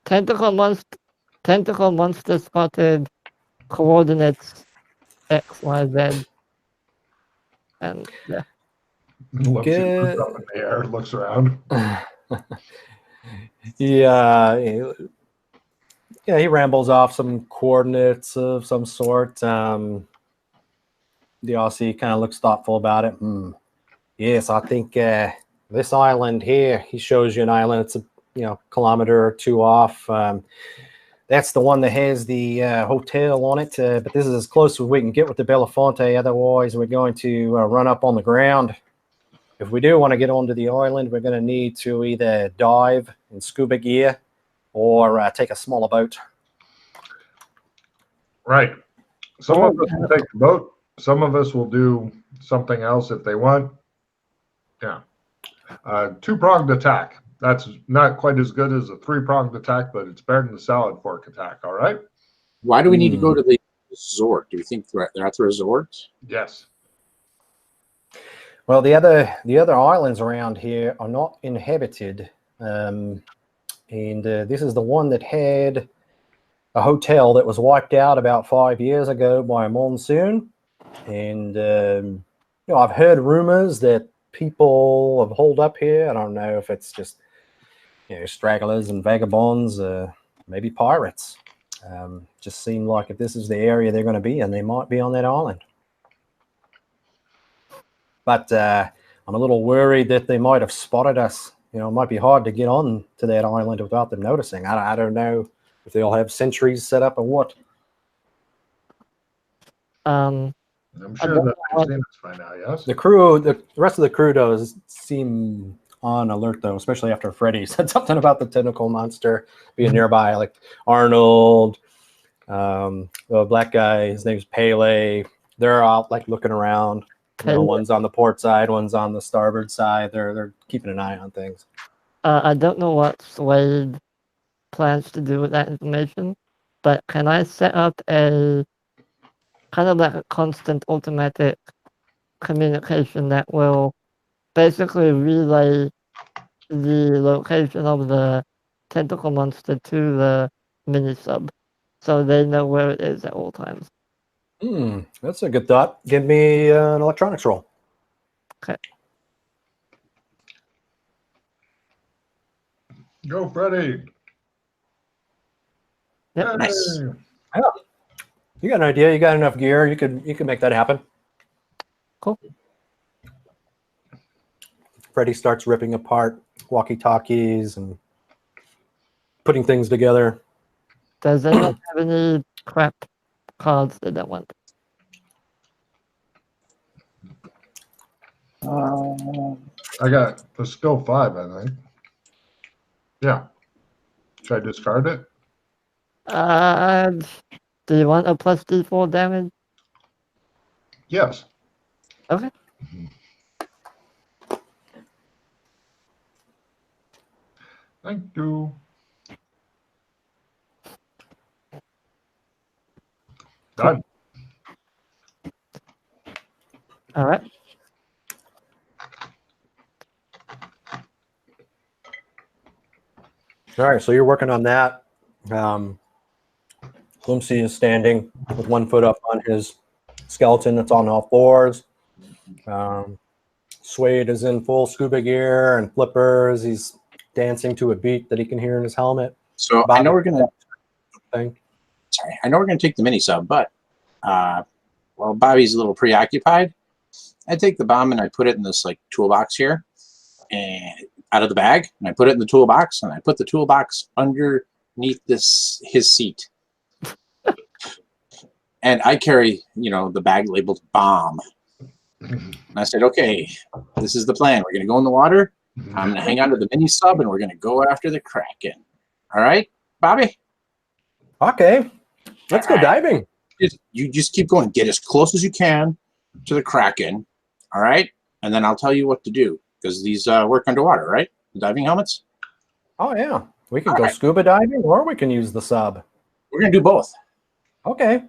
tentacle monster spotted, coordinates XYZ, and yeah. Looks up in the air, looks around. Yeah, he rambles off some coordinates of some sort. The Aussie kind of looks thoughtful about it. Yes, I think this island here, he shows you an island. It's a kilometer or two off. That's the one that has the hotel on it. But this is as close as we can get with the Belafonte. Otherwise, we're going to run up on the ground. If we do want to get onto the island, we're going to need to either dive in scuba gear or take a smaller boat. Right. Some of us will take the boat. Some of us will do something else if they want. Yeah. Two-pronged attack. That's not quite as good as a three-pronged attack, but it's better than the salad fork attack, all right? Why do we need to go to the resort? Do you think they're at the resort? Yes. Well, the other islands around here are not inhabited, and this is the one that had a hotel that was wiped out about 5 years ago by a monsoon. And I've heard rumors that people have holed up here. I don't know if it's just stragglers and vagabonds, maybe pirates. Just seemed like if this is the area they're going to be in, they might be on that island. But I'm a little worried that they might have spotted us. It might be hard to get on to that island without them noticing. I don't know if they'll have sentries set up or what. I'm sure that they've seen us by now, yes? The rest of the crew does seem on alert, though, especially after Freddy said something about the tentacle monster being nearby, like Arnold, the black guy, his name's Pele. They're out like looking around. One's on the port side, one's on the starboard side. They're keeping an eye on things. I don't know what Slade plans to do with that information, but can I set up a kind of like a constant automatic communication that will basically relay the location of the tentacle monster to the mini sub, so they know where it is at all times? That's a good thought. Give me an electronics roll. Okay. Go, Freddy. Yep. Nice. Yeah. You got an idea. You got enough gear. You could make that happen. Cool. Freddy starts ripping apart walkie-talkies and putting things together. Does anyone have any crap cards they don't want? I got the skill 5, I think. Yeah. Should I discard it? Do you want a plus D4 damage? Yes. Okay. Thank you. Done. All right. All right, so you're working on that. Gloomsy is standing with 1 foot up on his skeleton that's on all fours. Suede is in full scuba gear and flippers. He's dancing to a beat that he can hear in his helmet. So Bobby, I know we're gonna. thing. Sorry, I know we're gonna take the mini sub, but while Bobby's a little preoccupied, I take the bomb and I put it in this like toolbox here, and out of the bag, and I put it in the toolbox, and I put the toolbox underneath his seat, and I carry the bag labeled bomb. And I said, okay, this is the plan. We're gonna go in the water. I'm gonna hang on to the mini sub, and we're gonna go after the Kraken. All right, Bobby. Okay, let's go diving. You just keep going. Get as close as you can to the Kraken. All right, and then I'll tell you what to do because these work underwater, right? The diving helmets. Oh yeah, we can go scuba diving, or we can use the sub. We're gonna do both. Okay.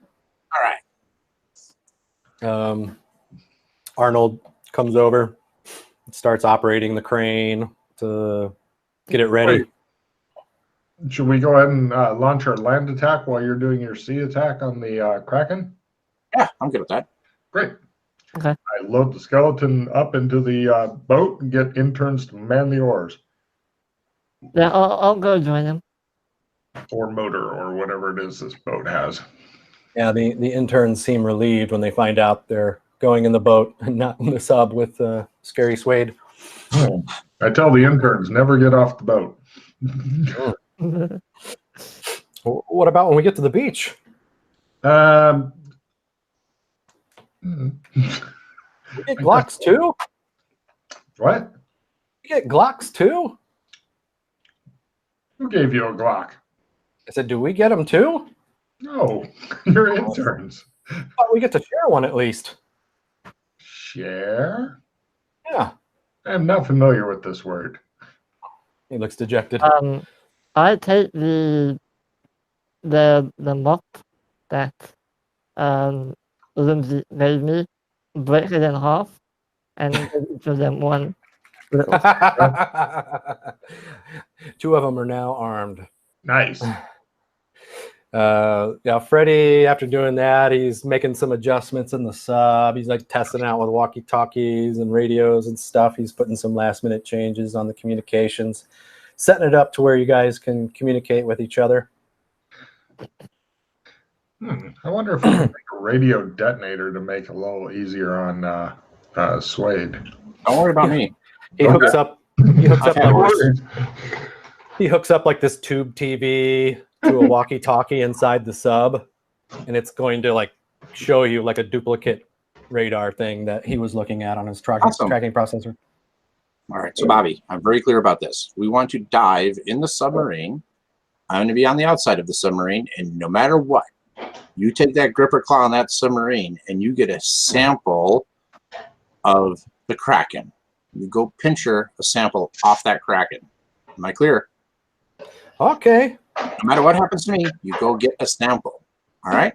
All right. Arnold comes over, starts operating the crane to get it ready. Wait. Should we go ahead and launch our land attack while you're doing your sea attack on the Kraken? Yeah, I'm good with that. Great. Okay. I load the skeleton up into the boat and get interns to man the oars. Yeah, I'll go join him. Or motor, or whatever it is this boat has. Yeah, the interns seem relieved when they find out they're going in the boat and not in the sub with Scary Suede. I tell the interns, never get off the boat. What about when we get to the beach? You get Glocks too? What? You get Glocks too? Who gave you a Glock? I said, do we get them too? No, you're interns. Oh, we get to share one at least. Share? Yeah. I'm not familiar with this word. He looks dejected. I take the mop that Lindsay gave me, break it in half, and give each of them one little. 2 of them are now armed. Nice. Yeah, Freddie, after doing that, he's making some adjustments in the sub. He's like testing out with walkie-talkies and radios and stuff. He's putting some last-minute changes on the communications, setting it up to where you guys can communicate with each other. I wonder if we can make a radio detonator to make it a little easier on Suede. Don't worry about me. He hooks up. He hooks up No like worries. he hooks up like this tube TV to a walkie-talkie inside the sub, and it's going to like show you like a duplicate radar thing that he was looking at on his tracking processor. All right, so Bobby, I'm very clear about this. We want to dive in the submarine. I'm going to be on the outside of the submarine, and no matter what, you take that gripper claw on that submarine, and you get a sample of the Kraken. You go pincher a sample off that Kraken. Am I clear? Okay. No matter what happens to me, you go get a sample. All right?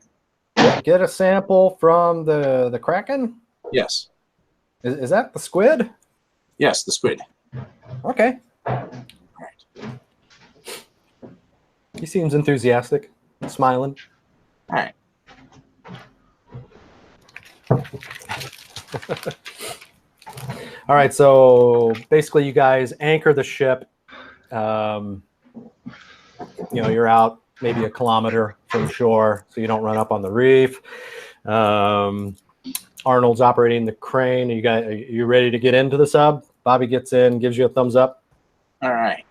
Get a sample from the Kraken? Yes. Is that the squid? Yes, the squid. Okay. All right. He seems enthusiastic, smiling. All right. All right, so basically you guys anchor the ship. You're out maybe a kilometer from shore, so you don't run up on the reef. Arnold's operating the crane. Are you ready to get into the sub? Bobby gets in, gives you a thumbs up. All right.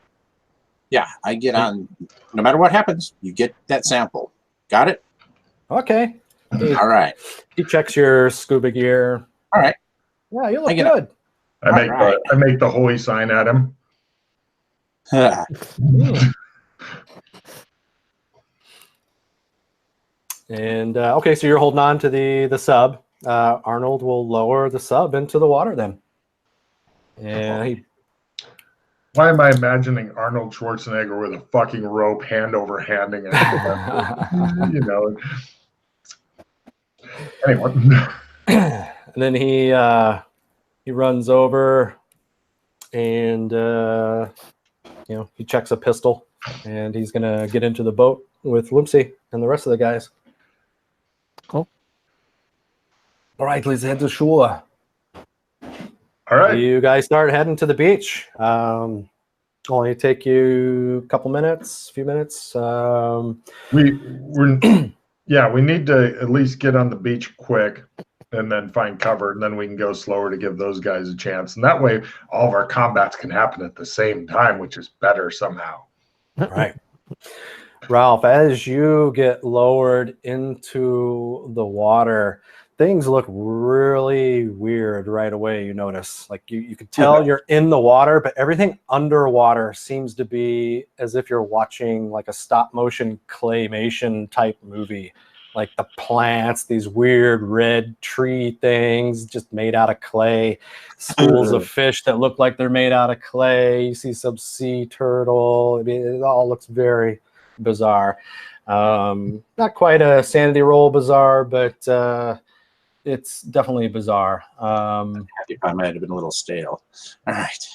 Yeah, I get on. No matter what happens, you get that sample. Got it? Okay. All right. He checks your scuba gear. All right. Yeah, you look good. I make the holy sign at him. And okay, so you're holding on to the sub. Arnold will lower the sub into the water then. And Why am I imagining Arnold Schwarzenegger with a fucking rope, hand over handing it? You know. Anyway. and then he runs over and he checks a pistol, and he's gonna get into the boat with Limpsey and the rest of the guys. Cool. All right, let's head to shore. All right. You guys start heading to the beach. Only take you a few minutes. We need to at least get on the beach quick and then find cover, and then we can go slower to give those guys a chance. And that way all of our combats can happen at the same time, which is better somehow. Right. Ralph, as you get lowered into the water, things look really weird right away. You notice, like you can tell you're in the water, but everything underwater seems to be as if you're watching like a stop motion claymation type movie. Like the plants, these weird red tree things just made out of clay, schools of fish that look like they're made out of clay. You see some sea turtle. I mean, it all looks very bizarre. Not quite a sanity roll bizarre, but it's definitely bizarre. I might have been a little stale. All right.